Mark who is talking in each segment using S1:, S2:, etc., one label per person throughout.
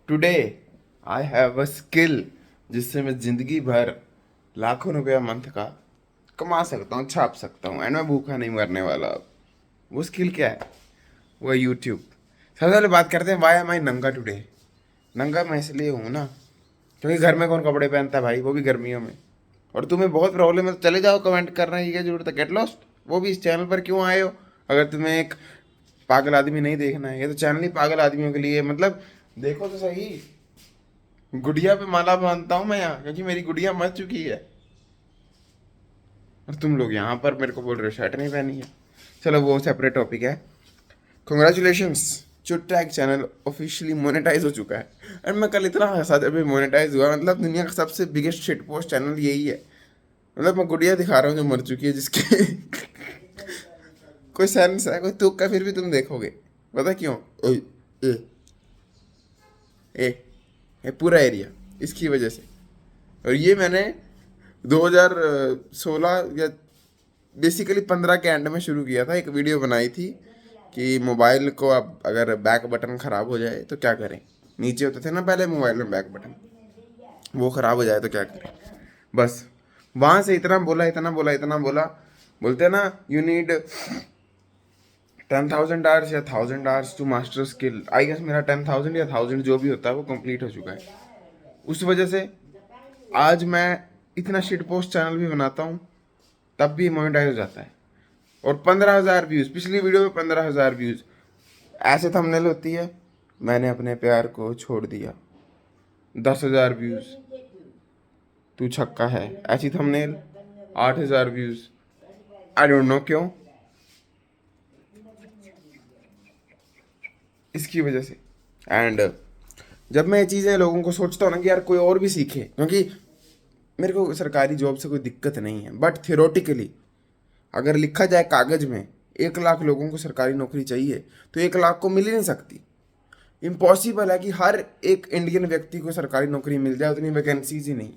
S1: Today I have a skill जिससे मैं जिंदगी भर लाखों रुपया मंथ का कमा सकता हूँ, छाप सकता हूँ, एंड मैं भूखा नहीं मरने वाला अब। वो स्किल क्या है? वो है यूट्यूब। सबसे पहले बात करते हैं वाई एम आई नंगा टुडे। नंगा मैं इसलिए हूँ ना, क्योंकि घर में कौन कपड़े पहनता है भाई, वो भी गर्मियों में। और तुम्हें बहुत प्रॉब्लम है तो चले जाओ, कमेंट करने की क्या जरूरत है, गेट लॉस्ट। वो भी इस चैनल पर क्यों आए हो? अगर तुम्हें एक पागल आदमी नहीं देखना है, ये तो चैनल ही पागल आदमियों के लिए है। मतलब देखो तो सही, गुड़िया पे माला बांधता हूँ मैं यहाँ, क्योंकि मेरी गुड़िया मर चुकी है। और तुम लोग यहाँ पर मेरे को बोल रहे हो शर्ट नहीं पहनी है। चलो वो सेपरेट टॉपिक है। कॉन्ग्रेचुलेशंस, चुटैक चैनल ऑफिशियली मोनेटाइज हो चुका है। एंड मैं कल इतना हंसा जब ये मोनेटाइज हुआ, मतलब दुनिया का सबसे बिगेस्ट शिट पोस्ट चैनल यही है। मतलब मैं गुड़िया दिखा रहा हूँ जो मर चुकी है, जिसके कोई सेंस है, कोई तुक है, फिर भी तुम देखोगे। पता क्यों? ओए, ए, ए, ये पूरा एरिया इसकी वजह से। और ये मैंने 2016 या बेसिकली 15 के एंड में शुरू किया था। एक वीडियो बनाई थी कि मोबाइल को अब अगर बैक बटन ख़राब हो जाए तो क्या करें। नीचे होते थे ना पहले मोबाइल में बैक बटन, वो ख़राब हो जाए तो क्या करें। बस वहाँ से इतना बोला, इतना बोला, इतना बोला। बोलते हैं ना, यू नीड 10,000 आवर्स या 1,000 hours to master skill. I guess मेरा 10,000 या 1,000 जो भी होता है वो कंप्लीट हो चुका है। उस वजह से आज मैं इतना शिट पोस्ट चैनल भी बनाता हूँ, तब भी मोनेटाइज हो जाता है। और 15,000 व्यूज़, पिछली वीडियो में 15,000 व्यूज़। ऐसे थंबनेल होती है, मैंने अपने प्यार को छोड़ दिया। 10,000 व्यूज़, तू छक्का है। ऐसी thumbnail 8,000 views. I don't know क्यों, इसकी वजह से। एंड जब मैं ये चीज़ें लोगों को सोचता हूँ ना कि यार कोई और भी सीखे, क्योंकि मेरे को सरकारी जॉब से कोई दिक्कत नहीं है, बट थियोरेटिकली अगर लिखा जाए कागज में 1 लाख लोगों को सरकारी नौकरी चाहिए तो 1 लाख को मिल ही नहीं सकती। इम्पॉसिबल है कि हर एक इंडियन व्यक्ति को सरकारी नौकरी मिल जाए, उतनी वैकेंसीज ही नहीं।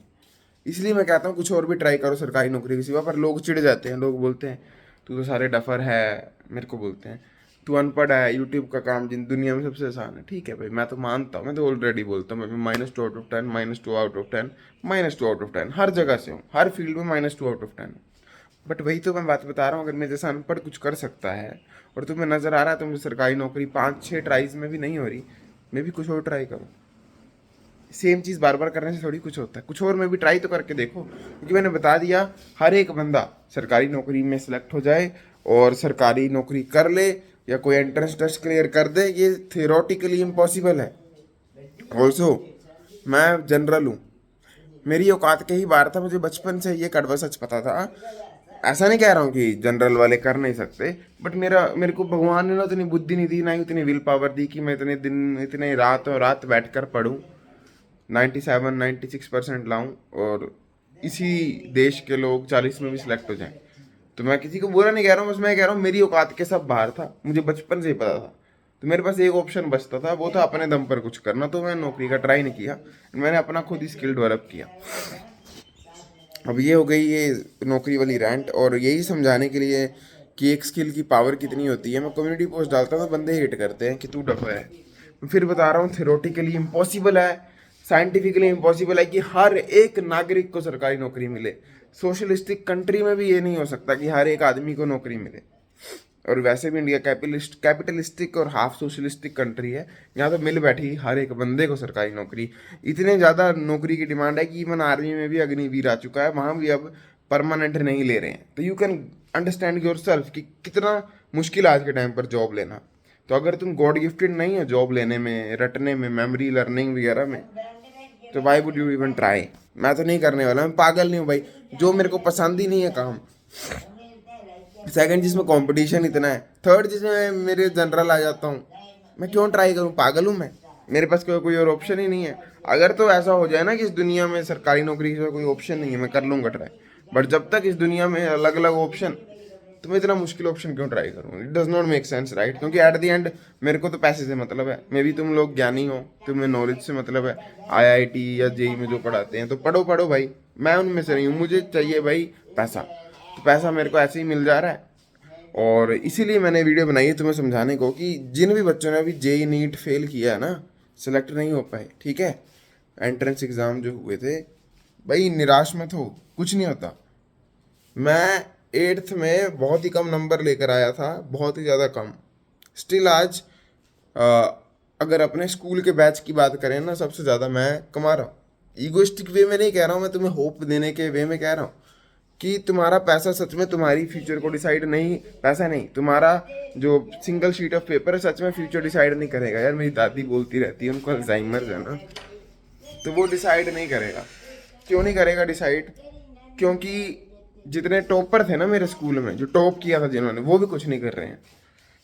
S1: इसलिए मैं कहता हूँ कुछ और भी ट्राई करो सरकारी नौकरी के सिवा। पर लोग चिढ़ जाते हैं, लोग बोलते हैं तू तो सारे डफर है। मेरे को बोलते हैं तू अनपढ़ है, यूट्यूब का काम जिन दुनिया में सबसे आसान है। ठीक है भाई, मैं तो मानता हूँ, मैं तो ऑलरेडी बोलता हूँ मैं -2/10, -2/10, -2/10 हर जगह से हूँ, हर फील्ड में -2/10। बट वही तो मैं बात बता रहा हूँ, अगर मेरे जैसा अनपढ़ कुछ कर सकता है और तुम्हें नज़र आ रहा है तुमसे सरकारी नौकरी 5-6 ट्राइज में भी नहीं हो रही, मैं भी कुछ और ट्राई करूँ। सेम चीज़ बार बार करने से थोड़ी कुछ होता है, कुछ और में भी ट्राई तो करके देखो। क्योंकि मैंने बता दिया, हर एक बंदा सरकारी नौकरी में सिलेक्ट हो जाए और सरकारी नौकरी कर ले या कोई एंट्रेंस टेस्ट क्लियर कर दे, ये थियोरेटिकली इम्पॉसिबल है। ऑल्सो मैं जनरल हूँ, मेरी औकात के ही बाहर था, मुझे बचपन से ये कड़वा सच पता था। ऐसा नहीं कह रहा हूँ कि जनरल वाले कर नहीं सकते, बट मेरे को भगवान ने ना उतनी बुद्धि नहीं दी, ना ही उतनी विल पावर दी कि मैं इतने दिन इतने रात और रात बैठ कर पढूं, 97-96% लाऊं और इसी देश के लोग 40 में भी सिलेक्ट हो जाएं। तो मैं किसी को बुरा नहीं कह रहा हूँ, बस मैं कह रहा हूँ मेरी औकात के सब बाहर था, मुझे बचपन से ही पता था। तो मेरे पास एक ऑप्शन बचता था, वो था अपने दम पर कुछ करना। तो मैं नौकरी का ट्राई नहीं किया, मैंने अपना खुद ही स्किल डेवलप किया। अब ये हो गई ये नौकरी वाली रैंट, और यही समझाने के लिए कि एक स्किल की पावर कितनी होती है मैं कम्युनिटी पोस्ट डालता हूँ तो बंदे हेट करते हैं कि तू डफर है। मैं फिर बता रहा हूँ, थियोरेटिकली इम्पॉसिबल है, साइंटिफिकली इम्पॉसिबल है कि हर एक नागरिक को सरकारी नौकरी मिले। सोशलिस्टिक कंट्री में भी ये नहीं हो सकता कि हर एक आदमी को नौकरी मिले। और वैसे भी इंडिया कैपिटलिस्टिक और हाफ सोशलिस्टिक कंट्री है, यहाँ तो मिल बैठी हर एक बंदे को सरकारी नौकरी। इतने ज़्यादा नौकरी की डिमांड है कि इवन आर्मी में भी अग्निवीर आ चुका है, वहाँ भी अब परमानेंट नहीं ले रहे हैं। तो you can understand your self कि कितना मुश्किल आज के टाइम पर जॉब लेना। तो अगर तुम गॉड गिफ्टेड नहीं है जॉब लेने में, रटने में, मेमोरी लर्निंग वगैरह में, तो why would you even try. मैं तो नहीं करने वाला, मैं पागल नहीं हूँ भाई, जो मेरे को पसंद ही नहीं है काम। सेकंड जिसमें कंपटीशन इतना है, थर्ड जिसमें मेरे जनरल आ जाता हूँ, मैं क्यों ट्राई करूँ, पागल हूँ मैं? मेरे पास कोई और ऑप्शन ही नहीं है। अगर तो ऐसा हो जाए ना कि इस दुनिया में सरकारी नौकरी का कोई ऑप्शन नहीं है, मैं कर लूँगा ट्राई। बट जब तक इस दुनिया में अलग अलग ऑप्शन, तो मैं इतना मुश्किल ऑप्शन क्यों ट्राई करूँ? It does not make sense, right? क्योंकि एट द एंड मेरे को तो पैसे से मतलब है। मे बी तुम लोग ज्ञानी हो, तुम्हें नॉलेज से मतलब है, आईआईटी या जेई में जो पढ़ाते हैं तो पढ़ो पढ़ो भाई, मैं उनमें से नहीं हूँ। मुझे चाहिए भाई पैसा, तो पैसा मेरे को ऐसे ही मिल जा रहा है। और इसीलिए मैंने वीडियो बनाई है तुम्हें समझाने को कि जिन भी बच्चों ने अभी जेई नीट फेल किया है ना, सेलेक्ट नहीं हो पाए, ठीक है। एंट्रेंस एग्ज़ाम जो हुए थे भाई, निराश मत हो, कुछ नहीं होता। मैं 8th में बहुत ही कम नंबर लेकर आया था, बहुत ही ज़्यादा कम। स्टिल आज अ, अगर अपने स्कूल के बैच की बात करें ना, सबसे ज़्यादा मैं कमा रहा हूँ। ईगोइस्टिक वे में नहीं कह रहा हूँ मैं, तुम्हें होप देने के वे में कह रहा हूँ कि तुम्हारा पैसा सच में तुम्हारी फ्यूचर को डिसाइड नहीं, पैसा नहीं, तुम्हारा जो सिंगल शीट ऑफ पेपर है सच में फ्यूचर डिसाइड नहीं करेगा। यार मेरी दादी बोलती रहती है, उनको अल्जाइमर है ना, तो वो डिसाइड नहीं करेगा। क्यों नहीं करेगा डिसाइड? क्योंकि जितने टॉपर थे ना मेरे स्कूल में, जो टॉप किया था जिन्होंने, वो भी कुछ नहीं कर रहे हैं।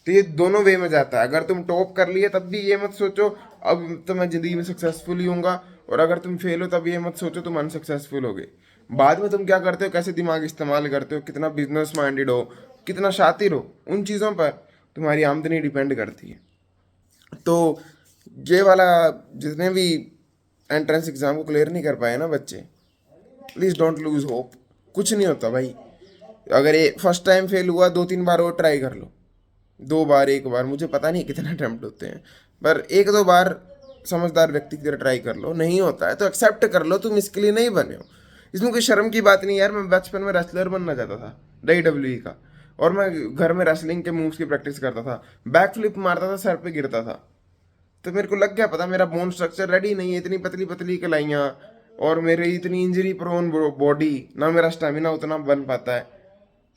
S1: तो ये दोनों वे में जाता है। अगर तुम टॉप कर लिए तब भी ये मत सोचो अब तो मैं ज़िंदगी में सक्सेसफुल ही हूँगा, और अगर तुम फेल हो तब ये मत सोचो तुम अनसक्सेसफुल हो गए। बाद में तुम क्या करते हो, कैसे दिमाग इस्तेमाल करते हो, कितना बिजनेस माइंडेड हो, कितना शातिर हो, उन चीज़ों पर तुम्हारी आमदनी डिपेंड करती है। तो ये वाला, जितने भी एंट्रेंस एग्ज़ाम को क्लियर नहीं कर पाए ना बच्चे, प्लीज़ डोंट लूज़ होप। कुछ नहीं होता भाई। अगर ये फर्स्ट टाइम फेल हुआ, 2-3 बार और ट्राई कर लो। 2 बार, 1 बार, मुझे पता नहीं कितने अटेम्प्ट होते हैं, पर 1-2 बार समझदार व्यक्ति की तरह ट्राई कर लो। नहीं होता है तो एक्सेप्ट कर लो, तुम इसके लिए नहीं बने हो। इसमें कोई शर्म की बात नहीं यार। मैं बचपन में रेसलर बनना चाहता था, WWE का, और मैं घर में रेसलिंग के मूव्स की प्रैक्टिस करता था, बैक फ्लिप मारता था, सर पे गिरता था। तो मेरे को लग गया पता, मेरा बोन स्ट्रक्चर रेडी नहीं है, इतनी पतली पतली कलाइयाँ, और मेरी इतनी इंजरी प्रोन बॉडी, ना मेरा स्टेमिना उतना बन पाता है।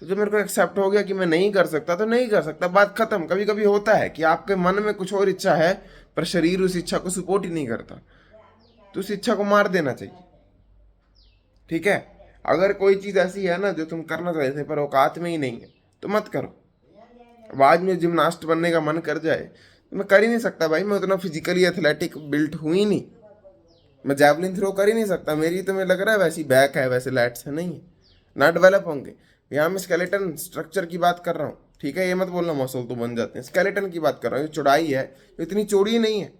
S1: तो जब मेरे को एक्सेप्ट हो गया कि मैं नहीं कर सकता तो नहीं कर सकता, बात खत्म। कभी कभी होता है कि आपके मन में कुछ और इच्छा है, पर शरीर उस इच्छा को सपोर्ट ही नहीं करता, तो उस इच्छा को मार देना चाहिए, ठीक है। अगर कोई चीज़ ऐसी है ना जो तुम करना चाहते थे पर औकात में ही नहीं है, तो मत करो। अब आज में जिमनास्ट बनने का मन कर जाए तो मैं कर ही नहीं सकता भाई, मैं उतना फिजिकली एथलेटिक बिल्ट हूँ ही नहीं। मैं जैवलिन थ्रो कर ही नहीं सकता, मेरी तो मैं लग रहा है वैसी बैक है, वैसे लैट्स है, नहीं है, ना डेवलप होंगे। यहाँ मैं स्केलेटन स्ट्रक्चर की बात कर रहा हूँ, ठीक है। ये मत बोलना मसल तो बन जाते हैं, स्केलेटन की बात कर रहा हूँ। ये चौड़ाई है, इतनी चौड़ी नहीं है।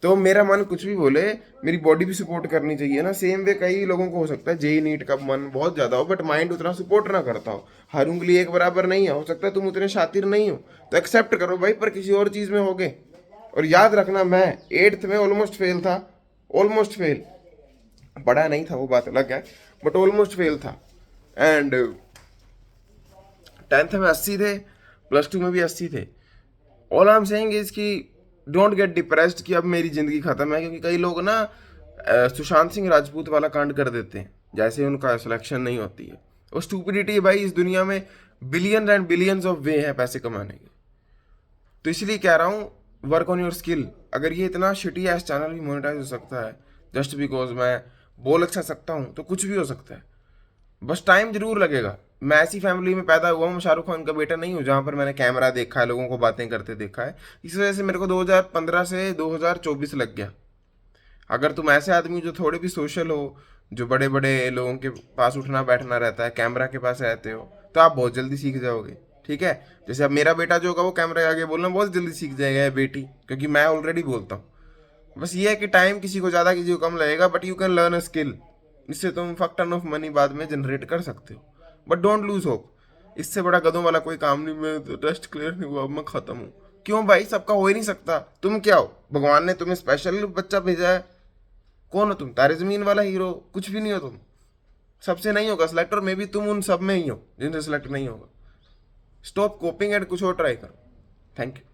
S1: तो मेरा मन कुछ भी बोले, मेरी बॉडी भी सपोर्ट करनी चाहिए ना। सेम वे कई लोगों को हो सकता है जेई नीट का मन बहुत ज़्यादा हो, बट माइंड उतना सपोर्ट ना करता हो। हर उंगली एक बराबर नहीं है, हो सकता है तुम उतने शातिर नहीं हो, तो एक्सेप्ट करो भाई, पर किसी और चीज़ में होगे। और याद रखना, मैं 8th में ऑलमोस्ट फेल था, ऑलमोस्ट फेल, पढ़ा नहीं था वो बात अलग है, बट ऑलमोस्ट फेल था। एंड 10th में 80 थे, +2 में भी 80 थे। All I am saying is कि डोंट गेट डिप्रेस्ड कि अब मेरी ज़िंदगी ख़त्म है। क्योंकि कई लोग ना सुशांत सिंह राजपूत वाला कांड कर देते हैं, जैसे उनका सिलेक्शन नहीं होती है। वो स्टूपिडिटी है भाई। इस दुनिया में बिलियंस एंड बिलियंस ऑफ वे हैं पैसे कमाने के। तो इसलिए कह रहा हूँ, वर्क ऑन योर स्किल। अगर ये इतना शिटी एस चैनल भी मोनेटाइज हो सकता है जस्ट बिकॉज मैं बोल अच्छा सकता हूँ, तो कुछ भी हो सकता है। बस टाइम जरूर लगेगा। मैं ऐसी फैमिली में पैदा हुआ हूँ, मैं शाहरुख खान का बेटा नहीं हूँ जहाँ पर मैंने कैमरा देखा है, लोगों को बातें करते देखा है। इस वजह से मेरे को 2015 से 2024 लग गया। अगर तुम ऐसे आदमी जो थोड़े भी सोशल हो, जो बड़े बड़े लोगों के पास उठना बैठना रहता है, कैमरा के पास रहते हो, तो आप बहुत जल्दी सीख जाओगे, ठीक है। जैसे अब मेरा बेटा जो होगा वो कैमरा के आगे बोलना बहुत जल्दी सीख जाएगा, या बेटी, क्योंकि मैं ऑलरेडी बोलता हूँ। बस ये है कि टाइम किसी को ज़्यादा किसी को कम लगेगा, but you can learn a skill. इससे तुम फक टन ऑफ मनी बाद में जनरेट कर सकते हो, बट डोंट लूज होप। इससे बड़ा गधों वाला कोई काम नहीं। मैं तो टेस्ट क्लियर नहीं हुआ, अब मैं खत्म हूँ। क्यों भाई, सबका हो ही नहीं सकता। तुम क्या हो, भगवान ने तुम्हें स्पेशल बच्चा भेजा है? कौन हो तुम, तारे जमीन वाला हीरो? कुछ भी नहीं हो तुम। सबसे नहीं होगा सिलेक्ट, और मे बी तुम उन सब में ही हो जिनसे सिलेक्ट नहीं होगा। स्टॉप कोपिंग एंड कुछ और ट्राई करो। Thank you.